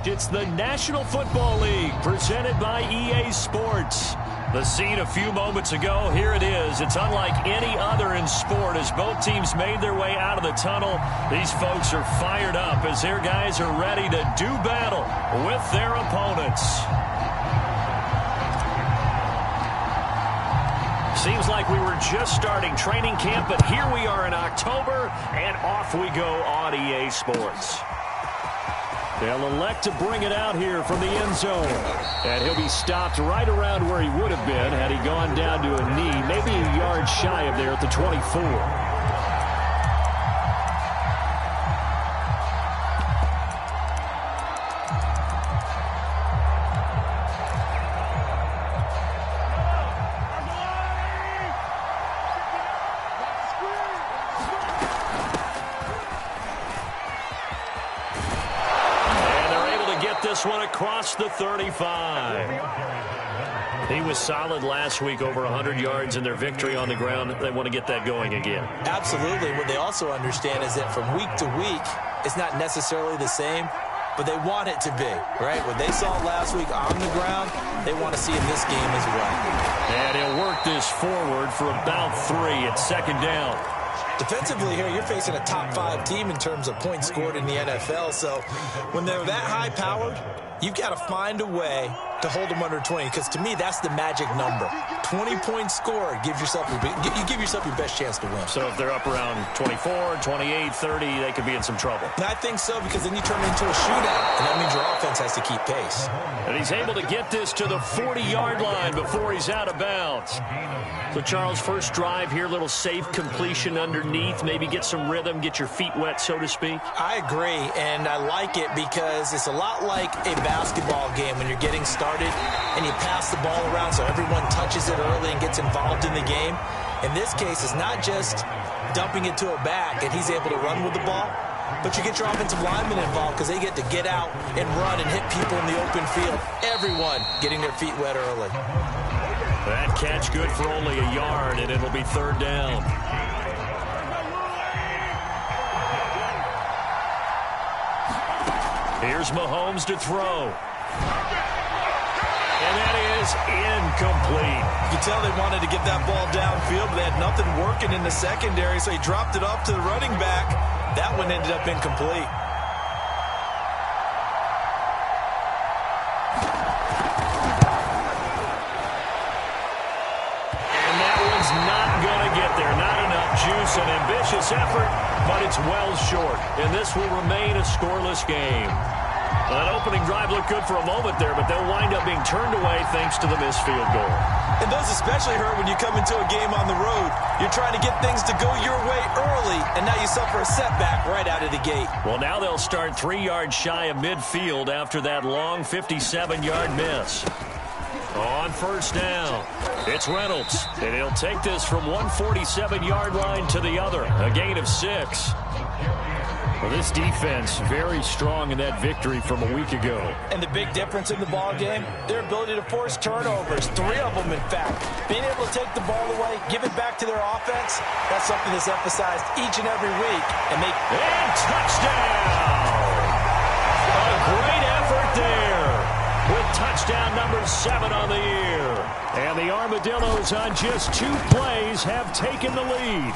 It's the National Football League presented by EA Sports. The scene a few moments ago, here it is. It's unlike any other in sport as both teams made their way out of the tunnel. These folks are fired up as their guys are ready to do battle with their opponents. Seems like we were just starting training camp, but here we are in October, and off we go on EA Sports. They'll elect to bring it out here from the end zone. And he'll be stopped right around where he would have been had he gone down to a knee, maybe a yard shy of there at the 24. This one across the 35. He was solid last week, over 100 yards in their victory on the ground. They want to get that going again. Absolutely. What they also understand is that from week to week, it's not necessarily the same, but they want it to be, right? What they saw last week on the ground, they want to see in this game as well. And he'll work this forward for about 3 at second down. Defensively here, you're facing a top 5 team in terms of points scored in the NFL. So when they're that high-powered, you've got to find a way to hold them under 20, because to me, that's the magic number. 20 points scored, you give yourself your best chance to win. So if they're up around 24, 28, 30, they could be in some trouble. I think so, because then you turn it into a shootout, and that means your offense has to keep pace. And he's able to get this to the 40-yard line before he's out of bounds. So, Charles, first drive here, little safe completion underneath, maybe get some rhythm, get your feet wet, so to speak. I agree, and I like it because it's a lot like a basketball game when you're getting started and you pass the ball around so everyone touches it early and gets involved in the game. In this case, it's not just dumping it to a back and he's able to run with the ball, but you get your offensive linemen involved because they get to get out and run and hit people in the open field. Everyone getting their feet wet early. That catch good for only a yard, and it'll be third down. Here's Mahomes to throw. And that is incomplete. You can tell they wanted to get that ball downfield, but they had nothing working in the secondary, so he dropped it off to the running back. That one ended up incomplete. And that one's not going to get there. Not enough juice, an ambitious effort, but it's well short. And this will remain a scoreless game. That opening drive looked good for a moment there, but they'll wind up being turned away thanks to the missed field goal. And those especially hurt when you come into a game on the road. You're trying to get things to go your way early, and now you suffer a setback right out of the gate. Well, now they'll start 3 yards shy of midfield after that long 57-yard miss. On first down, it's Reynolds, and he'll take this from 147-yard line to the other, a gain of 6. Well, this defense very strong in that victory from a week ago. And the big difference in the ball game, their ability to force turnovers, 3 of them in fact. Being able to take the ball away, give it back to their offense, that's something that's emphasized each and every week. And touchdown! A great effort there with touchdown number 7 on the year. And the Armadillos on just 2 plays have taken the lead.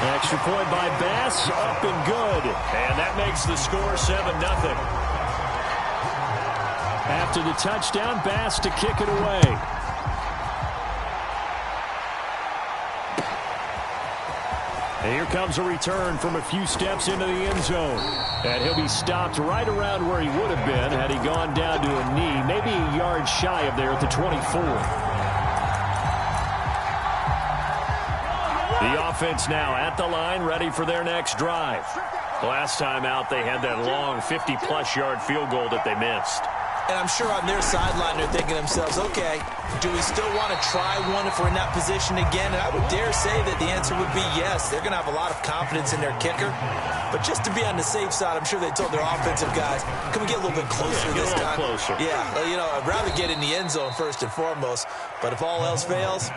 Extra point by Bass, up and good. And that makes the score 7-0. After the touchdown, Bass to kick it away. And here comes a return from a few steps into the end zone. And he'll be stopped right around where he would have been had he gone down to a knee, maybe a yard shy of there at the 24. The offense now at the line, ready for their next drive. Last time out, they had that long 50-plus yard field goal that they missed. And I'm sure on their sideline they're thinking to themselves, okay, do we still want to try one if we're in that position again? And I would dare say that the answer would be yes. They're going to have a lot of confidence in their kicker. But just to be on the safe side, I'm sure they told their offensive guys, can we get a little bit closer this time? Closer. Yeah, you know, I'd rather get in the end zone first and foremost. But if all else fails,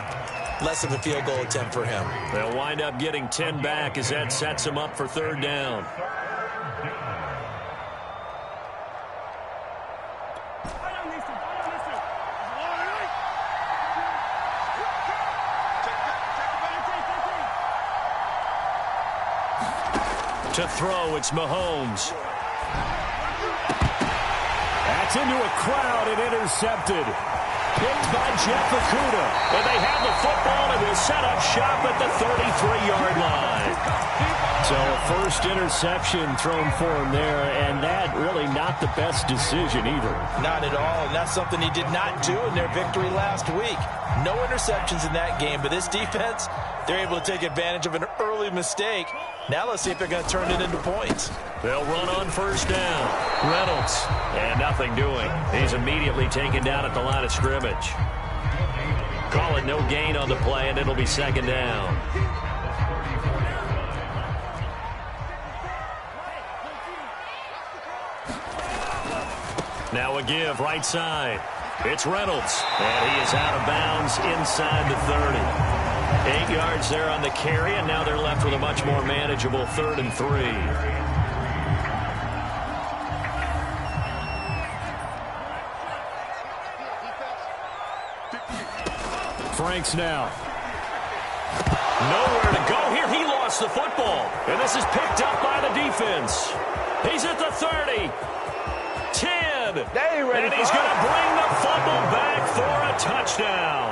less of a field goal attempt for him. They'll wind up getting 10 back as that sets him up for third down. To throw, it's Mahomes. That's into a crowd and intercepted. Picked by Jeff Okudah. And they have the football and will set up shop at the 33-yard line. So a first interception thrown for him there, and that really not the best decision either. Not at all, and that's something he did not do in their victory last week. No interceptions in that game, but this defense, they're able to take advantage of an early mistake. Now let's see if they're going to turn it into points. They'll run on first down. Reynolds, and nothing doing. He's immediately taken down at the line of scrimmage. Call it no gain on the play, and it'll be second down. Now a give, right side. It's Reynolds, and he is out of bounds inside the 30. 8 yards there on the carry, and now they're left with a much more manageable 3rd and 3. Franks now. Nowhere to go here. He lost the football, and this is picked up by the defense. He's at the 30. 10. And he's going to bring the fumble back for a touchdown.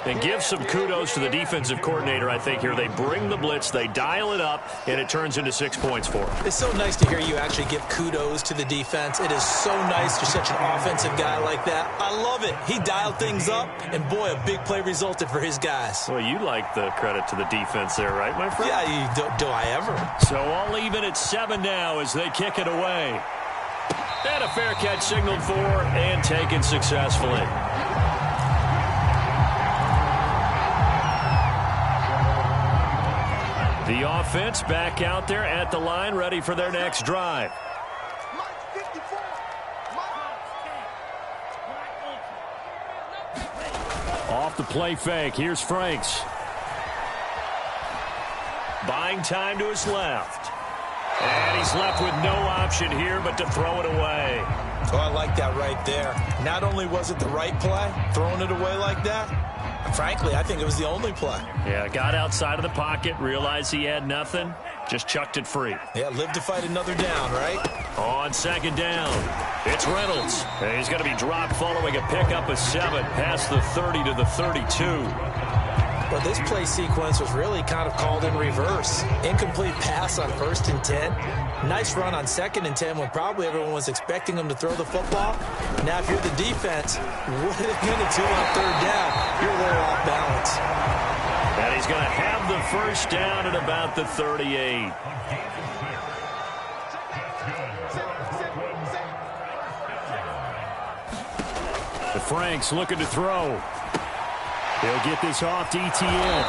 And give some kudos to the defensive coordinator, I think, here. They bring the blitz, they dial it up, and it turns into 6 points for them. It's so nice to hear you actually give kudos to the defense. It is so nice. You're such an offensive guy like that. I love it. He dialed things up, and boy, a big play resulted for his guys. Well, you like the credit to the defense there, right, my friend? Yeah, do I ever? So all even at 7 now as they kick it away. And a fair catch signaled for and taken successfully. The offense back out there at the line, ready for their next drive. Off the play fake, here's Franks. Buying time to his left. And he's left with no option here but to throw it away. Oh, I like that right there. Not only was it the right play, throwing it away like that, frankly, I think it was the only play. Yeah, got outside of the pocket, realized he had nothing, just chucked it free. Yeah, live to fight another down, right? On second down, it's Reynolds. And he's going to be dropped following a pickup of 7 past the 30 to the 32. Well, this play sequence was really kind of called in reverse. Incomplete pass on 1st and 10. Nice run on 2nd and 10 when probably everyone was expecting him to throw the football. Now, if you're the defense, what are they going to do on 3rd down? You're a little off balance. And he's going to have the first down at about the 38. The Franks looking to throw. He'll get this off to ETN.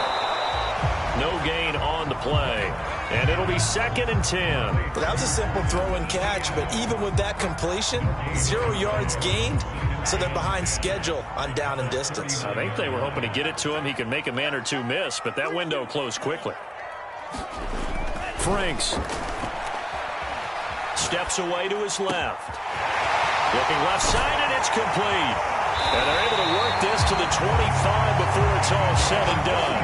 No gain on the play. And it'll be 2nd and 10. That was a simple throw and catch, but even with that completion, 0 yards gained, so they're behind schedule on down and distance. I think they were hoping to get it to him. He could make a man or two miss, but that window closed quickly. Franks steps away to his left. Looking left side, and it's complete. And they're able to work this to the 25 before it's all said and done.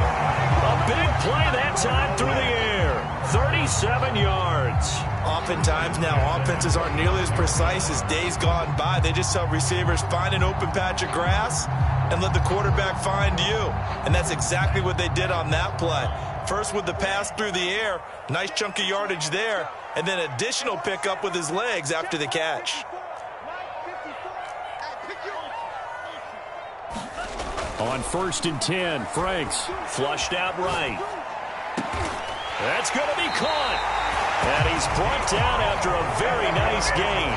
A big play that time through the air. 37 yards. Oftentimes now, offenses aren't nearly as precise as days gone by. They just tell receivers, find an open patch of grass and let the quarterback find you. And that's exactly what they did on that play. First with the pass through the air, nice chunk of yardage there, and then additional pickup with his legs after the catch. On 1st and 10, Franks flushed out right. That's going to be caught. And he's brought down after a very nice gain.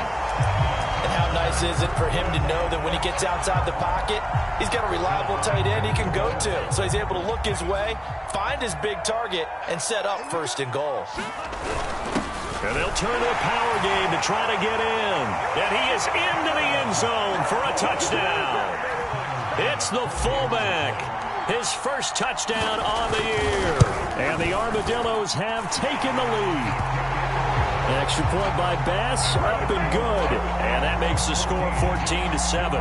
And how nice is it for him to know that when he gets outside the pocket, he's got a reliable tight end he can go to. So he's able to look his way, find his big target, and set up 1st and goal. And they'll turn to a power game to try to get in. And he is into the end zone for a touchdown. It's the fullback. His first touchdown on the year. And the Armadillos have taken the lead. Extra point by Bass, up and good. And that makes the score 14-7.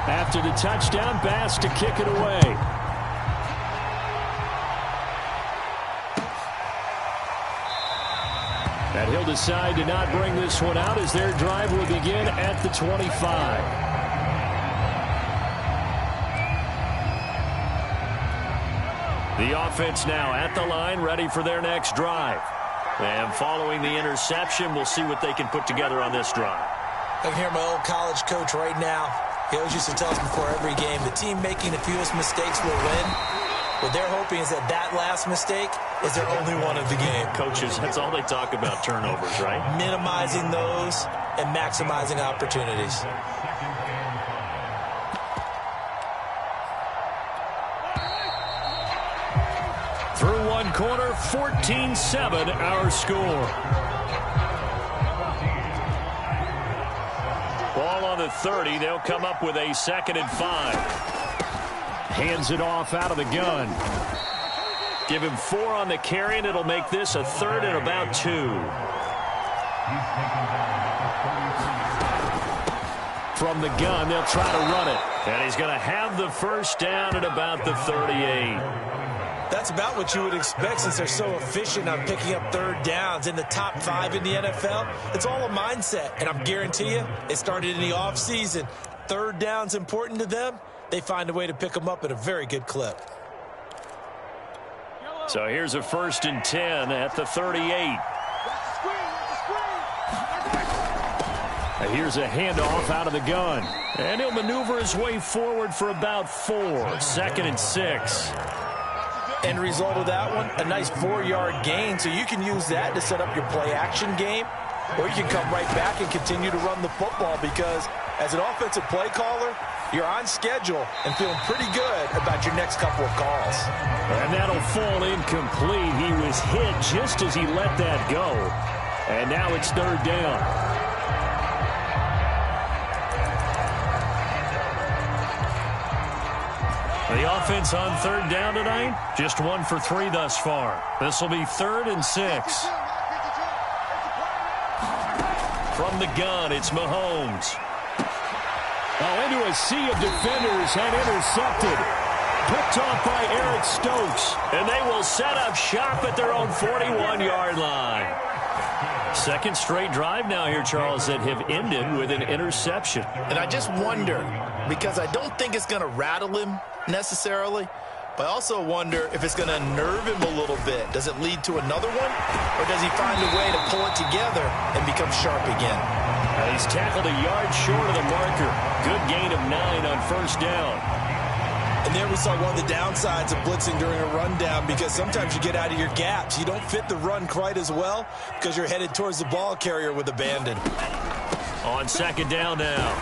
After the touchdown, Bass to kick it away. And he'll decide to not bring this one out as their drive will begin at the 25. The offense now at the line, ready for their next drive. And following the interception, we'll see what they can put together on this drive. I can hear my old college coach right now. He always used to tell us before every game, the team making the fewest mistakes will win. What they're hoping is that that last mistake is their only one of the game. Coaches, that's all they talk about, turnovers, right? Minimizing those and maximizing opportunities. Through one quarter, 14-7 our score. Ball on the 30. They'll come up with a 2nd and 5. Hands it off out of the gun. Give him 4 on the carry, and it'll make this a 3rd and about 2. From the gun, they'll try to run it. And he's going to have the first down at about the 38. That's about what you would expect since they're so efficient on picking up 3rd downs in the top 5 in the NFL. It's all a mindset, and I'm guarantee you it started in the offseason. 3rd down's important to them. They find a way to pick them up at a very good clip. So here's a 1st and 10 at the 38. Here's a handoff out of the gun. And he'll maneuver his way forward for about 4. 2nd and 6. End result of that one, a nice 4-yard gain. So you can use that to set up your play-action game, or you can come right back and continue to run the football because as an offensive play caller, you're on schedule and feeling pretty good about your next couple of calls. And that'll fall incomplete. He was hit just as he let that go. And now it's 3rd down. The offense on 3rd down tonight, just 1 for 3 thus far. This will be 3rd and 6. From the gun, it's Mahomes. Oh, into a sea of defenders and intercepted. Picked off by Eric Stokes. And they will set up shop at their own 41-yard line. 2nd straight drive now here, Charles, that have ended with an interception. And I just wonder, because I don't think it's going to rattle him necessarily, but I also wonder if it's going to unnerve him a little bit. Does it lead to another one, or does he find a way to pull it together and become sharp again? He's tackled a yard short of the marker. Good gain of 9 on 1st down. And there we saw one of the downsides of blitzing during a rundown because sometimes you get out of your gaps. You don't fit the run quite as well because you're headed towards the ball carrier with abandon. On 2nd down now,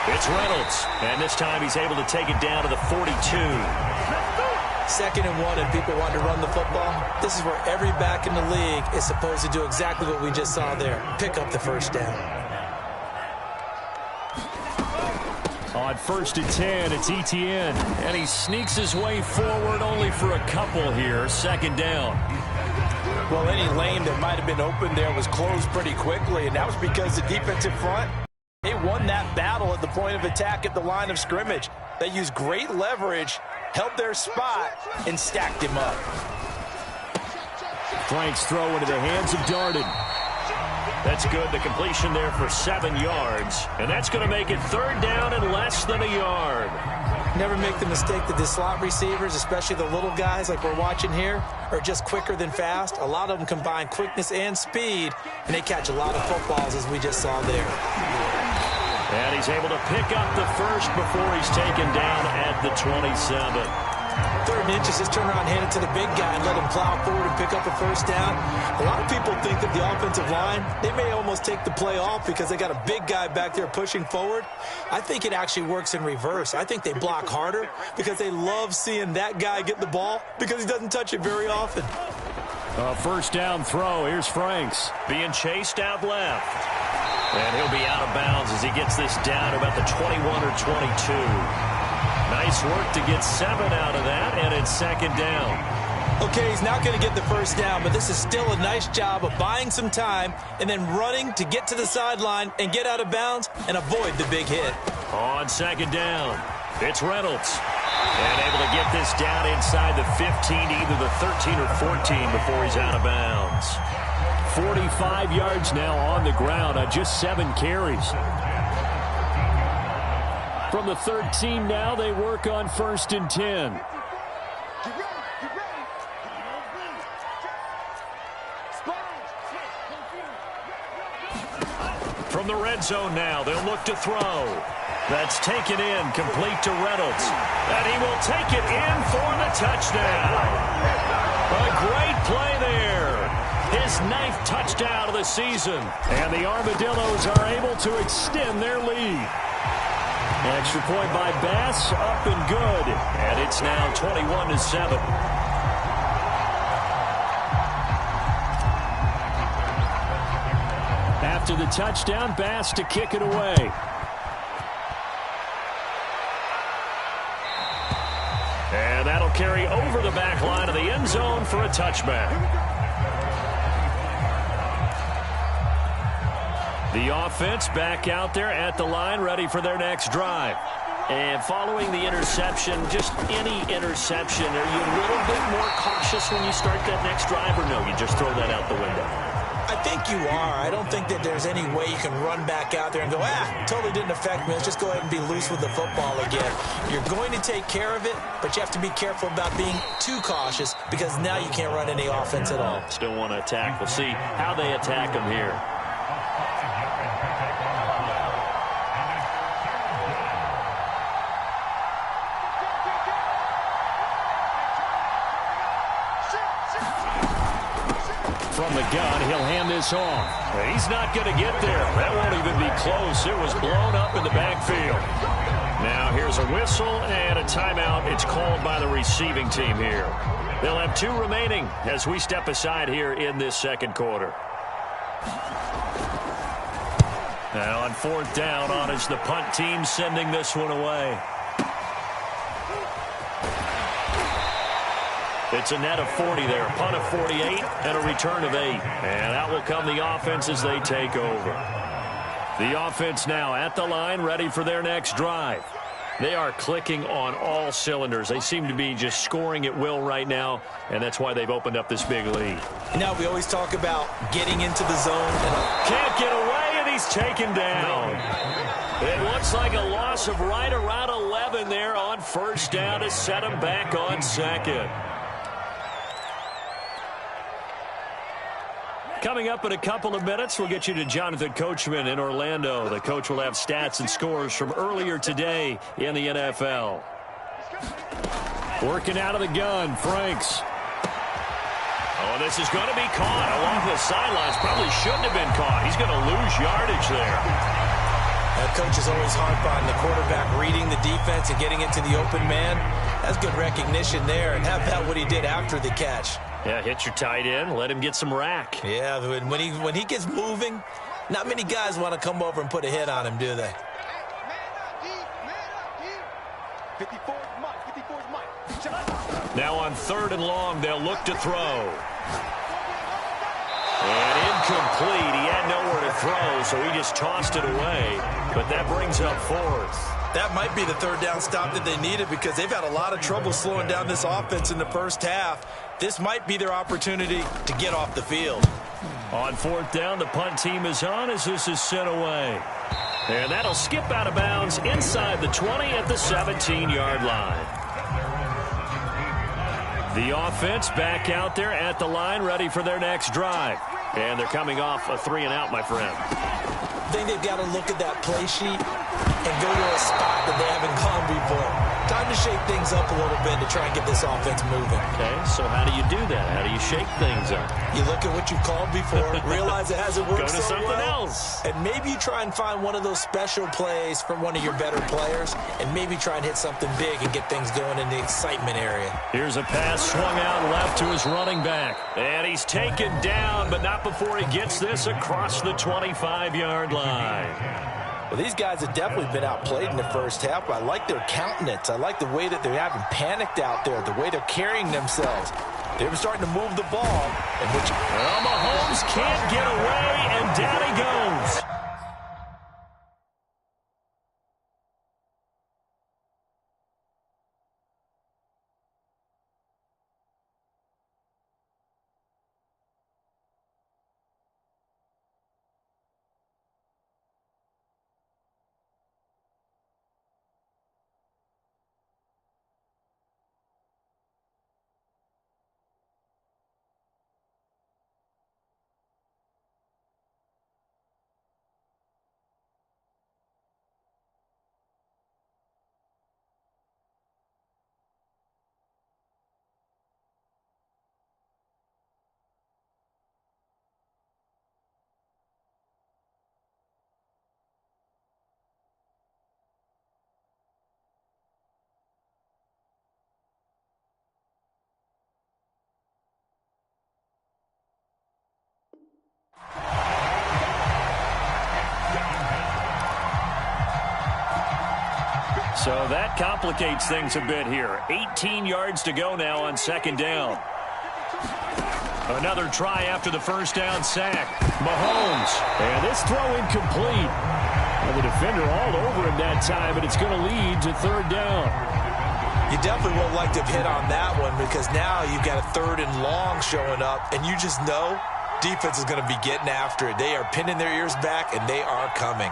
it's Reynolds. And this time he's able to take it down to the 42. 2nd and 1 and people want to run the football. This is where every back in the league is supposed to do exactly what we just saw there. Pick up the 1st down. On 1st and 10, it's Etienne. And he sneaks his way forward only for a couple here. 2nd down. Well, any lane that might have been open there was closed pretty quickly, and that was because the defensive front, they won that battle at the point of attack at the line of scrimmage. They used great leverage, held their spot, and stacked him up. Frank's throw into the hands of Darden. That's good. The completion there for 7 yards. And that's going to make it 3rd down and less than a yard. Never make the mistake that the slot receivers, especially the little guys like we're watching here, are just quicker than fast. A lot of them combine quickness and speed, and they catch a lot of footballs as we just saw there. And he's able to pick up the 1st before he's taken down at the 27. 3rd and inches, just turn around, hand it to the big guy, and let him plow forward and pick up a 1st down. A lot of people think that the offensive line, they may almost take the play off because they got a big guy back there pushing forward. I think it actually works in reverse. I think they block harder because they love seeing that guy get the ball because he doesn't touch it very often. A 1st down throw. Here's Franks being chased out left. And he'll be out of bounds as he gets this down to about the 21 or 22. Nice work to get 7 out of that, and it's 2nd down. Okay, he's not going to get the 1st down, but this is still a nice job of buying some time and then running to get to the sideline and get out of bounds and avoid the big hit. On 2nd down, it's Reynolds. And able to get this down inside the 15, either the 13 or 14 before he's out of bounds. 45 yards now on the ground on just 7 carries. From the 13 now, they work on 1st and 10. From the red zone now, they'll look to throw. That's taken in, complete to Reynolds. And he will take it in for the touchdown. A great play there. His 9th touchdown of the season. And the Armadillos are able to extend their lead. Extra point by Bass, up and good. And it's now 21-7. After the touchdown, Bass to kick it away. And that'll carry over the back line of the end zone for a touchback. The offense back out there at the line, ready for their next drive. And following the interception, just any interception, are you a little bit more cautious when you start that next drive, or no, you just throw that out the window? I think you are. I don't think that there's any way you can run back out there and go, totally didn't affect me. Let's just go ahead and be loose with the football again. You're going to take care of it, but you have to be careful about being too cautious because now you can't run any offense at all. Still want to attack. We'll see how they attack them here. From the gun, he'll hand this off. He's not going to get there. That won't even be close. It was blown up in the backfield. Now here's a whistle and a timeout. It's called by the receiving team here. They'll have 2 remaining as we step aside here in this second quarter. Now on 4th down, on is the punt team sending this one away. It's a net of 40 there, punt of 48, and a return of 8. And out will come the offense as they take over. The offense now at the line, ready for their next drive. They are clicking on all cylinders. They seem to be just scoring at will right now, and that's why they've opened up this big lead. Now we always talk about getting into the zone. Can't get away, and he's taken down. It looks like a loss of right around 11 there on 1st down to set him back on 2nd. Coming up in a couple of minutes, we'll get you to Jonathan Coachman in Orlando. The coach will have stats and scores from earlier today in the NFL. Working out of the gun, Franks. Oh, this is going to be caught along the sidelines. Probably shouldn't have been caught. He's going to lose yardage there. That coach is always harp on the quarterback reading the defense and getting into the open man. That's good recognition there, and how about what he did after the catch? Yeah, hit your tight end, let him get some rack. Yeah, when he gets moving, not many guys want to come over and put a hit on him, do they? Now on 3rd and long, they'll look to throw. And incomplete. He had nowhere to throw, so he just tossed it away. But that brings up 4th. That might be the 3rd down stop that they needed because they've had a lot of trouble slowing down this offense in the first half. This might be their opportunity to get off the field. On 4th down, the punt team is on as this is sent away. And that'll skip out of bounds inside the 20 at the 17-yard line. The offense back out there at the line, ready for their next drive. And they're coming off a 3-and-out, my friend. I think they've got to look at that play sheet and go to a spot that they haven't gone before. Time to shake things up a little bit to try and get this offense moving. Okay, so how do you do that? How do you shake things up? You look at what you've called before, realize it hasn't worked so well. Go to something else. And maybe you try and find one of those special plays from one of your better players, and maybe try and hit something big and get things going in the excitement area. Here's a pass swung out left to his running back. And he's taken down, but not before he gets this across the 25-yard line. Well, these guys have definitely been outplayed in the first half, but I like their countenance. I like the way that they're having panicked out there, the way they're carrying themselves. They were starting to move the ball. Well, Mahomes can't get away, and down he goes. So that complicates things a bit here. 18 yards to go now on second down. Another try after the first down sack. Mahomes. And this throw incomplete. And the defender all over him that time, and it's going to lead to third down. You definitely would like to have hit on that one because now you've got a third and long showing up, and you just know defense is going to be getting after it. They are pinning their ears back, and they are coming.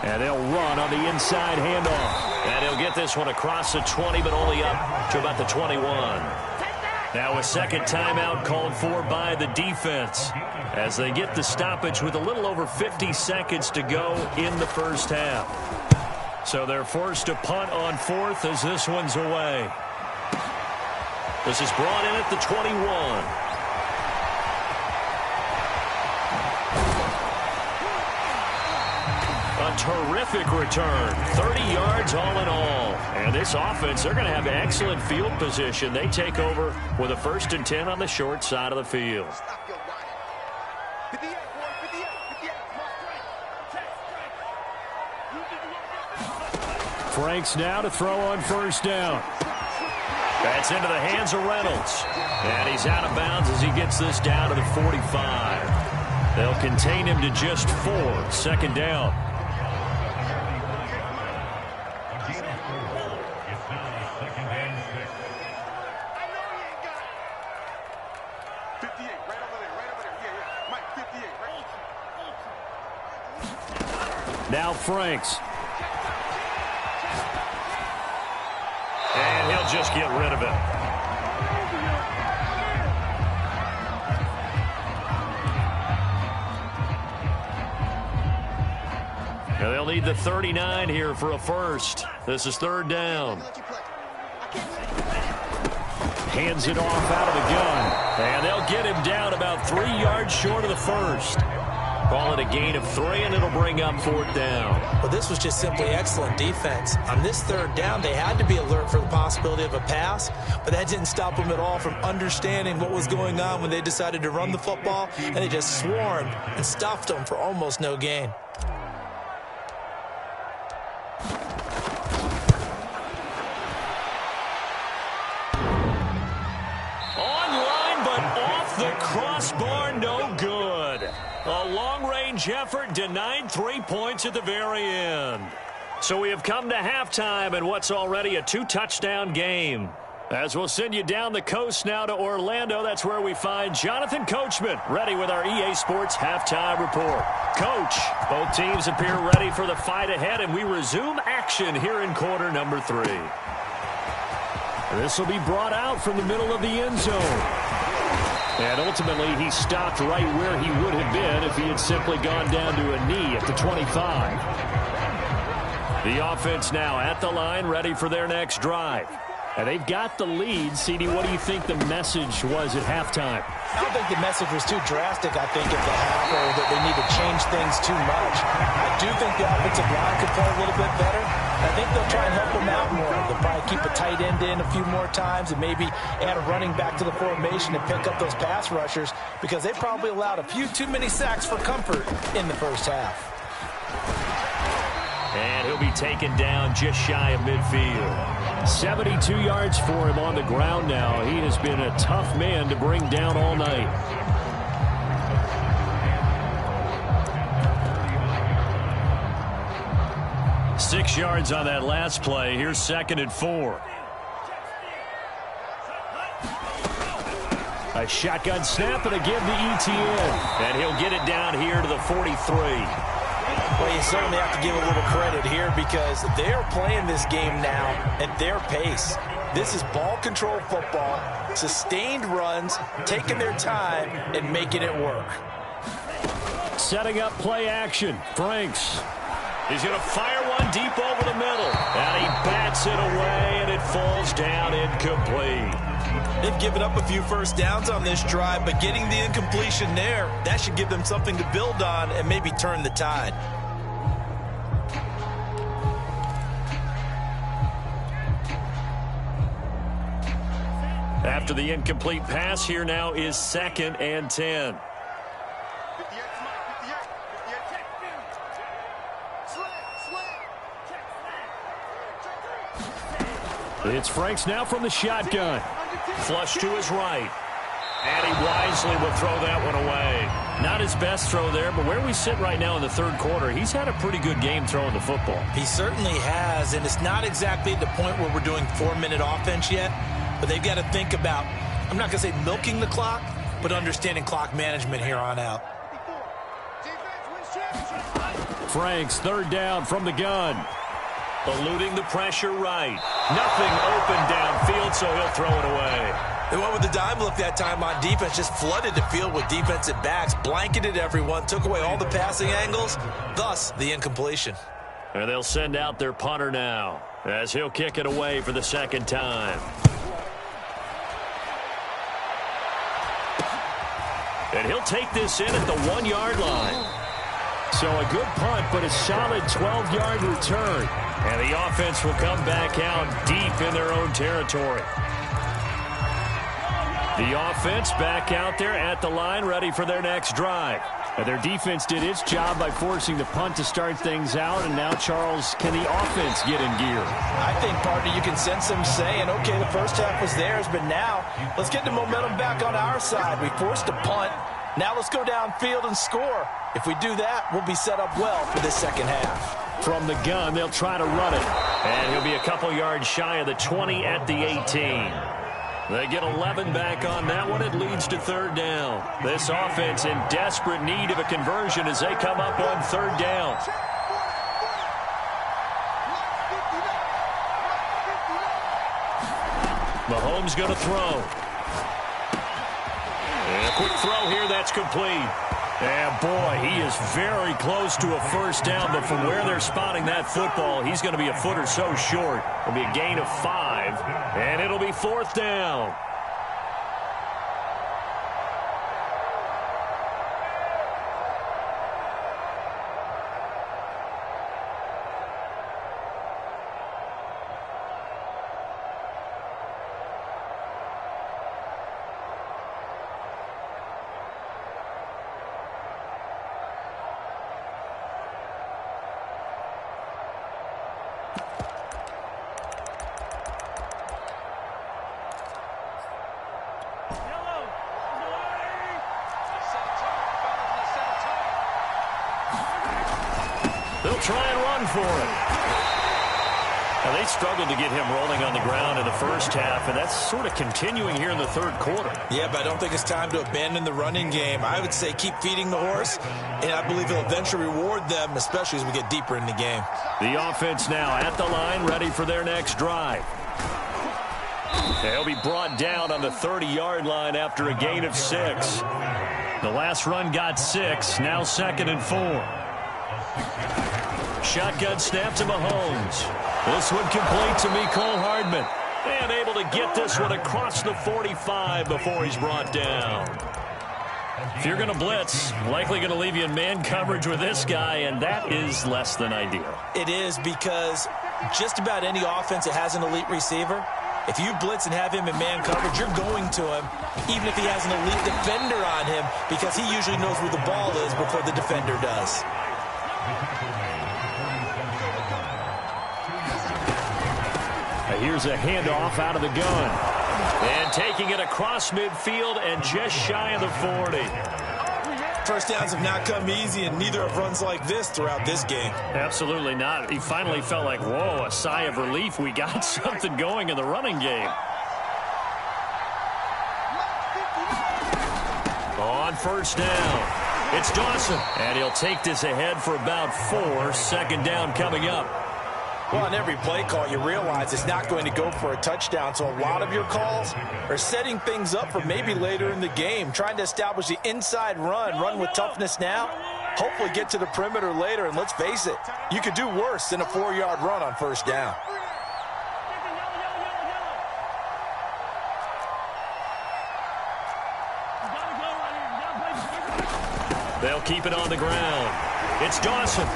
And they'll run on the inside handoff. And he'll get this one across the 20, but only up to about the 21. Now a second timeout called for by the defense as they get the stoppage with a little over 50 seconds to go in the first half. So they're forced to punt on fourth as this one's away. This is brought in at the 21. A terrific return. 30 yards all in all. And this offense, they're going to have excellent field position. They take over with a 1st and 10 on the short side of the field. Franks now to throw on first down. That's into the hands of Reynolds. And he's out of bounds as he gets this down to the 45. They'll contain him to just 4. Second down. Now Franks. And he'll just get rid of it. And they'll need the 39 here for a first. This is third down. Hands it off out of the gun. And they'll get him down about 3 yards short of the first. Call it a gain of 3, and it'll bring up fourth down. Well, this was just simply excellent defense. On this third down, they had to be alert for the possibility of a pass, but that didn't stop them at all from understanding what was going on when they decided to run the football, and they just swarmed and stuffed them for almost no gain. Online, but off the crossbar, no good. A long-range effort denied 3 points at the very end. So we have come to halftime in what's already a 2-touchdown game. As we'll send you down the coast now to Orlando, that's where we find Jonathan Coachman, ready with our EA Sports Halftime Report. Coach, both teams appear ready for the fight ahead, and we resume action here in quarter number 3. This will be brought out from the middle of the end zone. And ultimately, he stopped right where he would have been if he had simply gone down to a knee at the 25. The offense now at the line, ready for their next drive. And they've got the lead. CD, what do you think the message was at halftime? I don't think the message was too drastic, I think, at the half, or that they need to change things too much. I do think the offensive line could play a little bit better. I think they'll try and help them out more. They'll probably keep a tight end in a few more times and maybe add a running back to the formation and pick up those pass rushers because they probably allowed a few too many sacks for comfort in the first half. And he'll be taken down just shy of midfield. 72 yards for him on the ground now. He has been a tough man to bring down all night. Six yards on that last play. Here's 2nd and 4. A shotgun snap and a give to ETN. And he'll get it down here to the 43. Well, you certainly have to give a little credit here because they're playing this game now at their pace. This is ball control football, sustained runs, taking their time and making it work. Setting up play action. Franks. He's going to fire one deep over the middle. And he bats it away, and it falls down incomplete. They've given up a few first downs on this drive, but getting the incompletion there, that should give them something to build on and maybe turn the tide. After the incomplete pass, here now is 2nd and 10. It's Franks now from the shotgun. Flush to his right. And he wisely will throw that one away. Not his best throw there, but where we sit right now in the third quarter, he's had a pretty good game throwing the football. He certainly has, and it's not exactly at the point where we're doing 4-minute offense yet, but they've got to think about, I'm not going to say milking the clock, but understanding clock management here on out. Franks, third down from the gun. Eluding the pressure right. Nothing open downfield, so he'll throw it away. They went with the dime look that time on defense, just flooded the field with defensive backs, blanketed everyone, took away all the passing angles, thus the incompletion. And they'll send out their punter now, as he'll kick it away for the second time. And he'll take this in at the 1-yard line. So a good punt, but a solid 12-yard return. And the offense will come back out deep in their own territory. The offense back out there at the line, ready for their next drive. And their defense did its job by forcing the punt to start things out. And now, Charles, can the offense get in gear? I think, partner, you can sense them saying, okay, the first half was theirs, but now let's get the momentum back on our side. We forced a punt. Now let's go downfield and score. If we do that, we'll be set up well for this second half. From the gun, they'll try to run it. And he'll be a couple yards shy of the 20 at the 18. They get 11 back on that one. It leads to third down. This offense in desperate need of a conversion as they come up on third down. Mahomes going to throw. And a quick throw here, that's complete. And boy, he is very close to a first down, but from where they're spotting that football, he's going to be a foot or so short. It'll be a gain of 5, and it'll be fourth down. They'll try and run for it. Now, they struggled to get him rolling on the ground in the first half, and that's sort of continuing here in the third quarter. Yeah, but I don't think it's time to abandon the running game. I would say keep feeding the horse, and I believe he'll eventually reward them, especially as we get deeper in the game. The offense now at the line, ready for their next drive. They'll be brought down on the 30-yard line after a gain of 6. The last run got 6, now 2nd and 4. Shotgun snap to Mahomes. This one complete to Mecole Hardman. And able to get this one across the 45 before he's brought down. If you're going to blitz, likely going to leave you in man coverage with this guy, and that is less than ideal. It is, because just about any offense that has an elite receiver, if you blitz and have him in man coverage, you're going to him, even if he has an elite defender on him, because he usually knows where the ball is before the defender does. Here's a handoff out of the gun. And taking it across midfield and just shy of the 40. First downs have not come easy, and neither have runs like this throughout this game. Absolutely not. He finally felt like, whoa, a sigh of relief. We got something going in the running game. On first down, it's Dawson. And he'll take this ahead for about 4. Second down coming up. Well, on every play call, you realize it's not going to go for a touchdown, so a lot of your calls are setting things up for maybe later in the game, trying to establish the inside run with toughness now, hopefully get to the perimeter later, and let's face it, you could do worse than a 4-yard run on first down. They'll keep it on the ground. It's Dawson.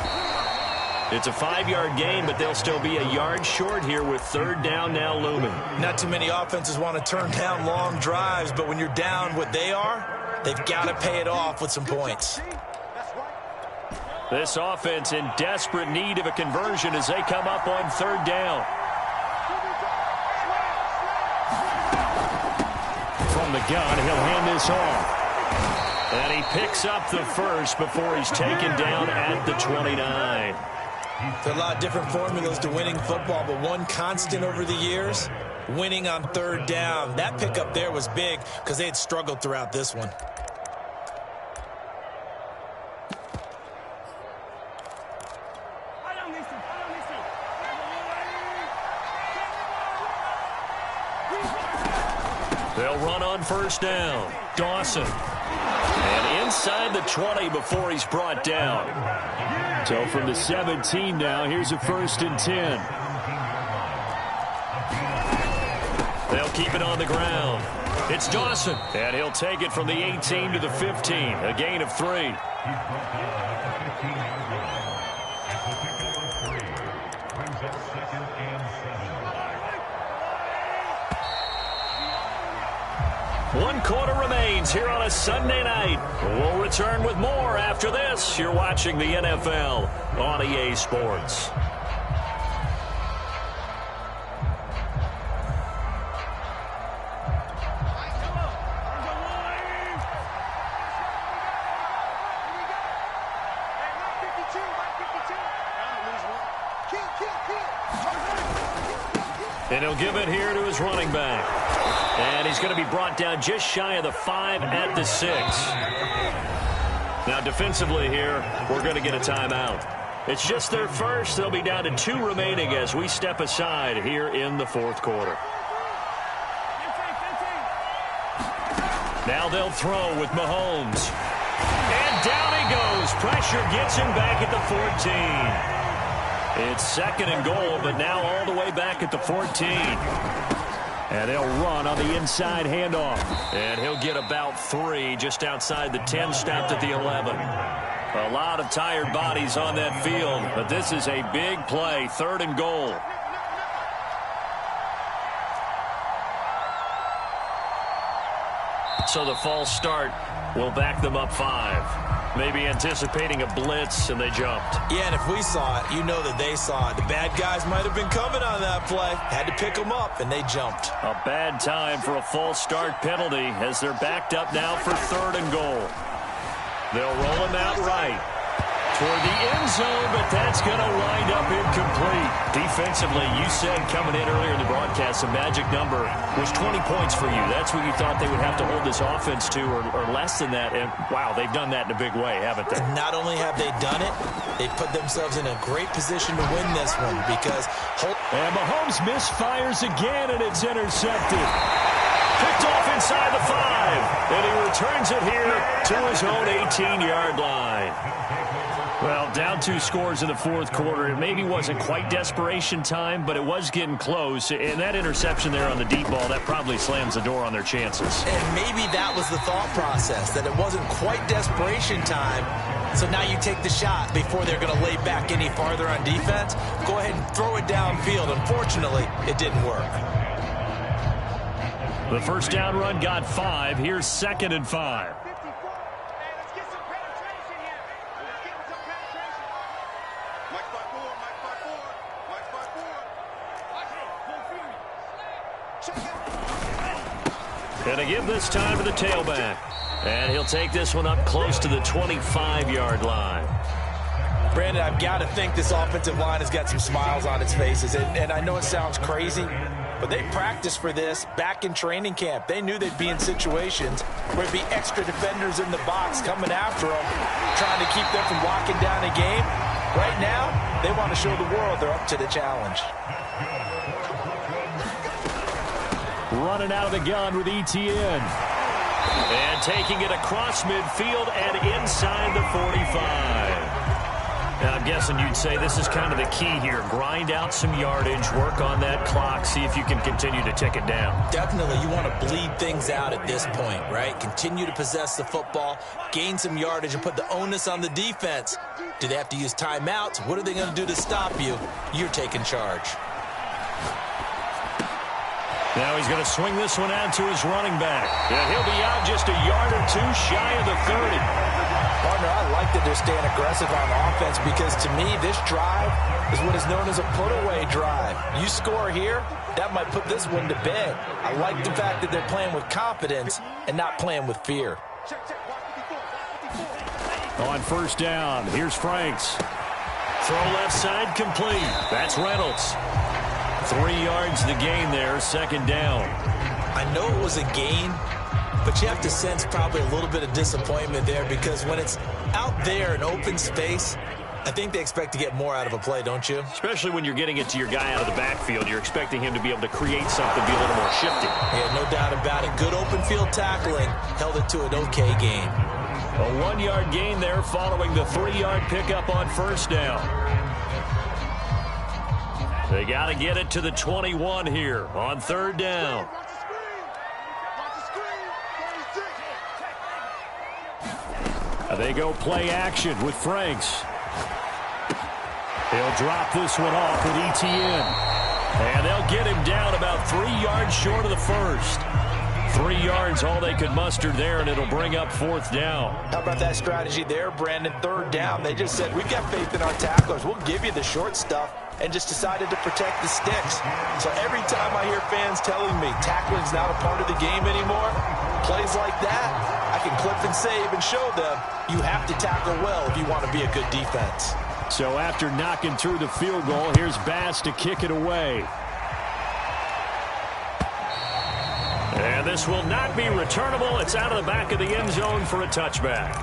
It's a 5-yard gain, but they'll still be a yard short here with third down now looming. Not too many offenses want to turn down long drives, but when you're down what they are, they've got to pay it off with some points. This offense in desperate need of a conversion as they come up on third down. from the gun. He'll hand this off. And he picks up the first before he's taken down at the 29. There are a lot of different formulas to winning football, but one constant over the years, winning on third down. That pickup there was big because they had struggled throughout this one. They'll run on first down. Dawson. And inside the 20 before he's brought down. So from the 17 now, here's a 1st and 10. They'll keep it on the ground. It's Dawson. And he'll take it from the 18 to the 15. A gain of 3. One quarter remains here on a Sunday night. We'll return with more after this. You're watching the NFL on EA Sports. And he'll give it here to his running back. And he's going to be brought down just shy of the 5 at the 6. Now, defensively here, we're going to get a timeout. It's just their first. They'll be down to 2 remaining as we step aside here in the 4th quarter. Now they'll throw with Mahomes. And down he goes. Pressure gets him back at the 14. It's 2nd and goal, but now all the way back at the 14. And they'll run on the inside handoff. And he'll get about 3 just outside the 10, stopped at the 11. A lot of tired bodies on that field, but this is a big play, 3rd and goal. So the false start will back them up 5. Maybe anticipating a blitz, and they jumped. Yeah, and if we saw it, you know that they saw it. The bad guys might have been coming on that play. Had to pick them up, and they jumped. A bad time for a false start penalty as they're backed up now for 3rd and goal. They'll roll him out right toward the end zone, but that's going to wind up incomplete. Defensively, you said coming in earlier in the broadcast, the magic number was 20 points for you. That's what you thought they would have to hold this offense to, or less than that. And, wow, they've done that in a big way, haven't they? Not only have they done it, they put themselves in a great position to win this one because... And Mahomes misfires again, and it's intercepted. Picked off inside the 5, and he returns it here to his own 18-yard line. Well, down 2 scores in the 4th quarter. It maybe wasn't quite desperation time, but it was getting close. And that interception there on the deep ball, that probably slams the door on their chances. And maybe that was the thought process, that it wasn't quite desperation time. So now you take the shot before they're going to lay back any farther on defense. Go ahead and throw it downfield. Unfortunately, it didn't work. The first down run got 5. Here's 2nd and 5. And they give this time to the tailback. And he'll take this one up close to the 25-yard line. Brandon, I've got to think this offensive line has got some smiles on its faces. And I know it sounds crazy, but they practiced for this back in training camp. They knew they'd be in situations where there'd be extra defenders in the box coming after them, trying to keep them from locking down a game. Right now, they want to show the world they're up to the challenge. Running out of the gun with Etienne. And taking it across midfield and inside the 45. Now, I'm guessing you'd say this is kind of the key here. Grind out some yardage, work on that clock, see if you can continue to tick it down. Definitely, you want to bleed things out at this point, right? Continue to possess the football, gain some yardage, and put the onus on the defense. Do they have to use timeouts? What are they going to do to stop you? You're taking charge. Now he's going to swing this one out to his running back. And he'll be out just a yard or 2 shy of the 30. Part partner, I like that they're staying aggressive on offense because, to me, this drive is what is known as a put-away drive. You score here, that might put this one to bed. I like the fact that they're playing with confidence and not playing with fear. On first down, here's Franks. Throw left side complete. That's Reynolds. 3 yards the gain there, second down. I know it was a gain, but you have to sense probably a little bit of disappointment there because when it's out there in open space, I think they expect to get more out of a play, don't you? Especially when you're getting it to your guy out of the backfield. You're expecting him to be able to create something, be a little more shifty. Yeah, no doubt about it. Good open field tackling held it to an okay gain. A 1-yard gain there following the 3-yard pickup on first down. They got to get it to the 21 here on third down. They go play action with Franks. He'll drop this one off with Etienne. And they'll get him down about 3 yards short of the first. 3 yards, all they could muster there, and it'll bring up fourth down. How about that strategy there, Brandon? Third down, they just said, we've got faith in our tacklers. We'll give you the short stuff, and just decided to protect the sticks. So every time I hear fans telling me tackling's not a part of the game anymore, plays like that, I can clip and save and show them you have to tackle well if you want to be a good defense. So after knocking through the field goal, here's Bass to kick it away. And this will not be returnable. It's out of the back of the end zone for a touchback.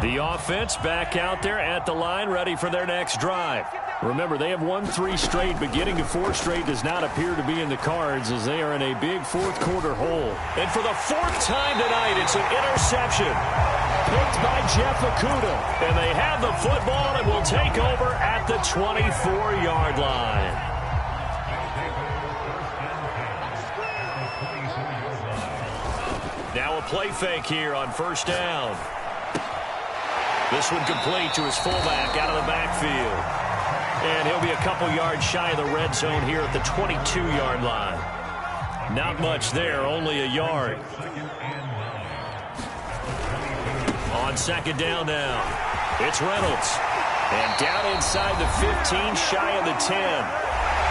The offense back out there at the line, ready for their next drive. Remember, they have won 3 straight, but getting to 4 straight does not appear to be in the cards as they are in a big fourth-quarter hole. And for the 4th time tonight, it's an interception. Picked by Jeff Okudah. And they have the football and will take over at the 24-yard line. Now a play fake here on first down. This one complete to his fullback out of the backfield. And he'll be a couple yards shy of the red zone here at the 22-yard line. Not much there, only a yard. On second down now, it's Reynolds. And down inside the 15, shy of the 10.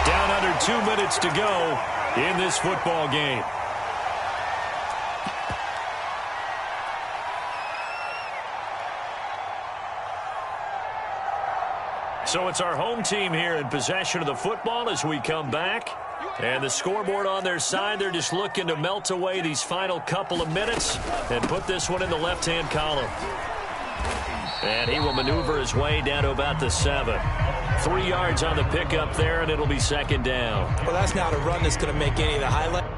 Down under 2 minutes to go in this football game. So it's our home team here in possession of the football as we come back. And the scoreboard on their side, they're just looking to melt away these final couple of minutes and put this one in the left-hand column. And he will maneuver his way down to about the 7. 3 yards on the pickup there, and it'll be second down. Well, that's not a run that's going to make any of the highlights.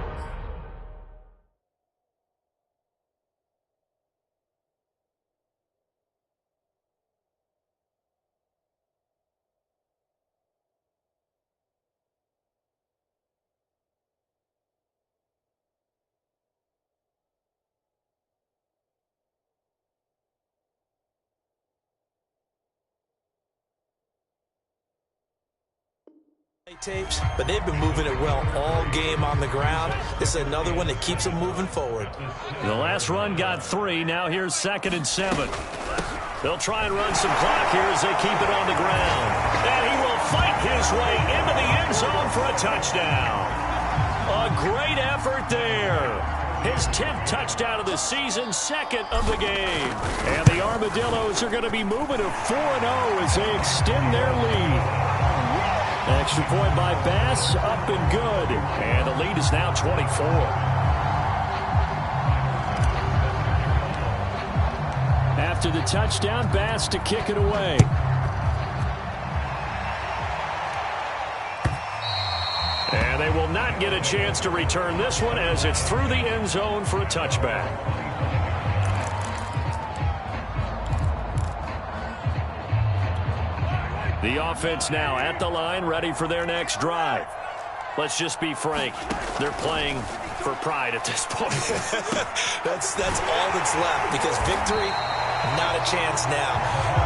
Tapes, but they've been moving it well all game on the ground. This is another one that keeps them moving forward. The last run got 3. Now here's 2nd and 7. They'll try and run some clock here as they keep it on the ground. And he will fight his way into the end zone for a touchdown. A great effort there. His 10th touchdown of the season, 2nd of the game. And the Armadillos are going to be moving to 4-0 as they extend their lead. Extra point by Bass, up and good. And the lead is now 24. After the touchdown, Bass to kick it away. And they will not get a chance to return this one as it's through the end zone for a touchback. The offense now at the line, ready for their next drive. Let's just be frank. They're playing for pride at this point. That's all that's left because victory, not a chance now.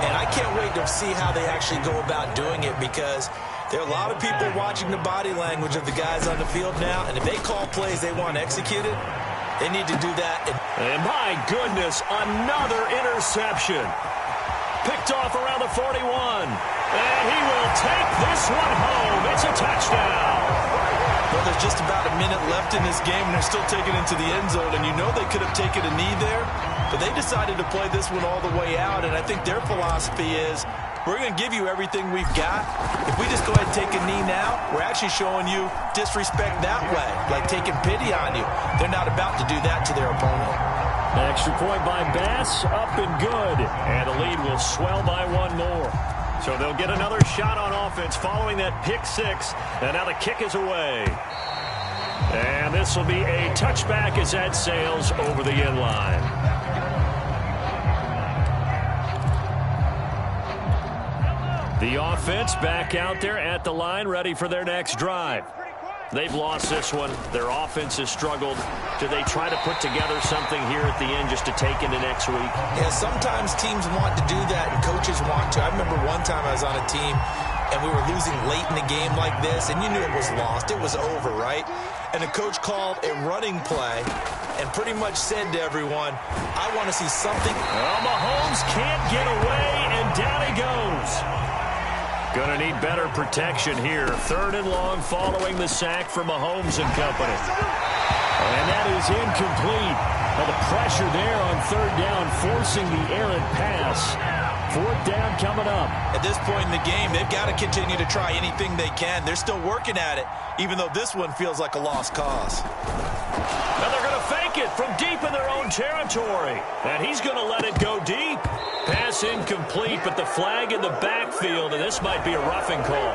And I can't wait to see how they actually go about doing it because There are a lot of people watching the body language of the guys on the field now, and if they call plays they want executed, they need to do that. And my goodness, another interception. Picked off around the 41. And he will take this one home. It's a touchdown. Well, there's just about a minute left in this game, and they're still taking it to the end zone. And you know they could have taken a knee there, but they decided to play this one all the way out. And I think their philosophy is, we're going to give you everything we've got. If we just go ahead and take a knee now, we're actually showing you disrespect that way, like taking pity on you. They're not about to do that to their opponent. Extra point by Bass, up and good. And the lead will swell by one more. So they'll get another shot on offense following that pick six. And now the kick is away. And this will be a touchback as that sails over the end line. The offense back out there at the line, ready for their next drive. They've lost this one. Their offense has struggled. Do they try to put together something here at the end just to take into next week? Yeah, sometimes teams want to do that and coaches want to. I remember one time I was on a team and we were losing late in the game like this, and you knew it was lost. It was over, right? And the coach called a running play and pretty much said to everyone, I want to see something. Well, Mahomes can't get away, and down he goes. Going to need better protection here. 3rd and long following the sack for Mahomes and company. And that is incomplete. Now the pressure there on 3rd down, forcing the errant pass. 4th down coming up. At this point in the game, they've got to continue to try anything they can. They're still working at it, even though this one feels like a lost cause. Now they're going to fake it from deep in their own territory. And he's going to let it go deep. Pass incomplete, but the flag in the backfield, and this might be a roughing call.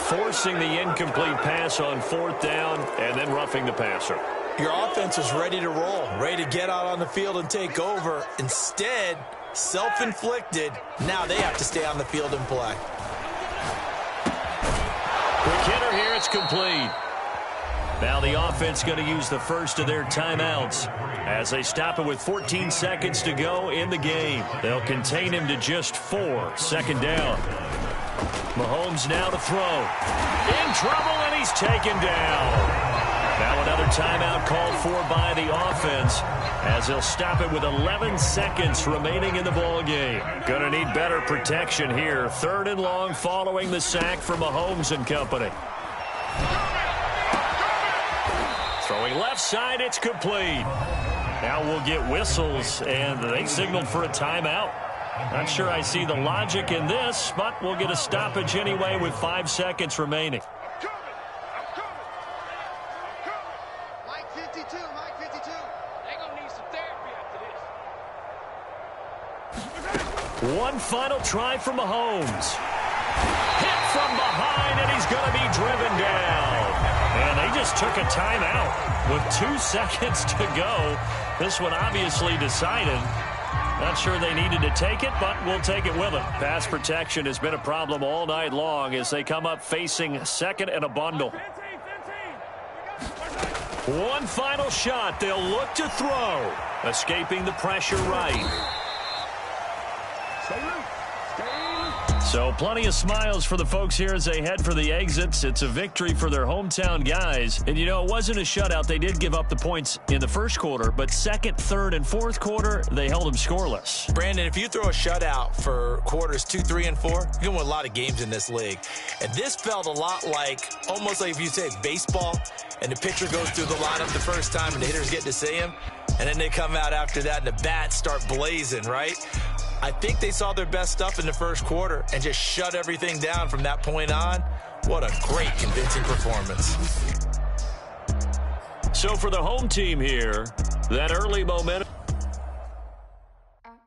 Forcing the incomplete pass on 4th down, and then roughing the passer. Your offense was ready to roll, ready to get out on the field and take over. Instead, self-inflicted. Now they have to stay on the field and play. Quick hitter here, it's complete. Now the offense going to use the first of their timeouts as they stop it with 14 seconds to go in the game. They'll contain him to just 4. 2nd down. Mahomes now to throw. In trouble, and he's taken down. Now another timeout called for by the offense as they'll stop it with 11 seconds remaining in the ball game. Going to need better protection here. 3rd and long following the sack for Mahomes and company. Throwing left side, it's complete. Now we'll get whistles, and they signaled for a timeout. Not sure I see the logic in this, but we'll get a stoppage anyway with 5 seconds remaining. Mike 52, Mike 52. They're going to need some therapy after this. One final try from Mahomes. Hit from behind, and he's going to be driven down. And they just took a timeout with 2 seconds to go. This one obviously decided. Not sure they needed to take it, but we'll take it with them. Pass protection has been a problem all night long as they come up facing 2nd and a bundle. One final shot. They'll look to throw. Escaping the pressure right. So plenty of smiles for the folks here as they head for the exits. It's a victory for their hometown guys. And, you know, it wasn't a shutout. They did give up the points in the first quarter, but 2nd, 3rd, and 4th quarter, they held them scoreless. Brandon, if you throw a shutout for quarters 2, 3, and 4, you're going to win a lot of games in this league. And this felt a lot like, almost like if you say baseball, and the pitcher goes through the lineup the first time and the hitters get to see him, and then they come out after that and the bats start blazing, right? I think they saw their best stuff in the first quarter and just shut everything down from that point on. What a great, convincing performance. So for the home team here, that early momentum.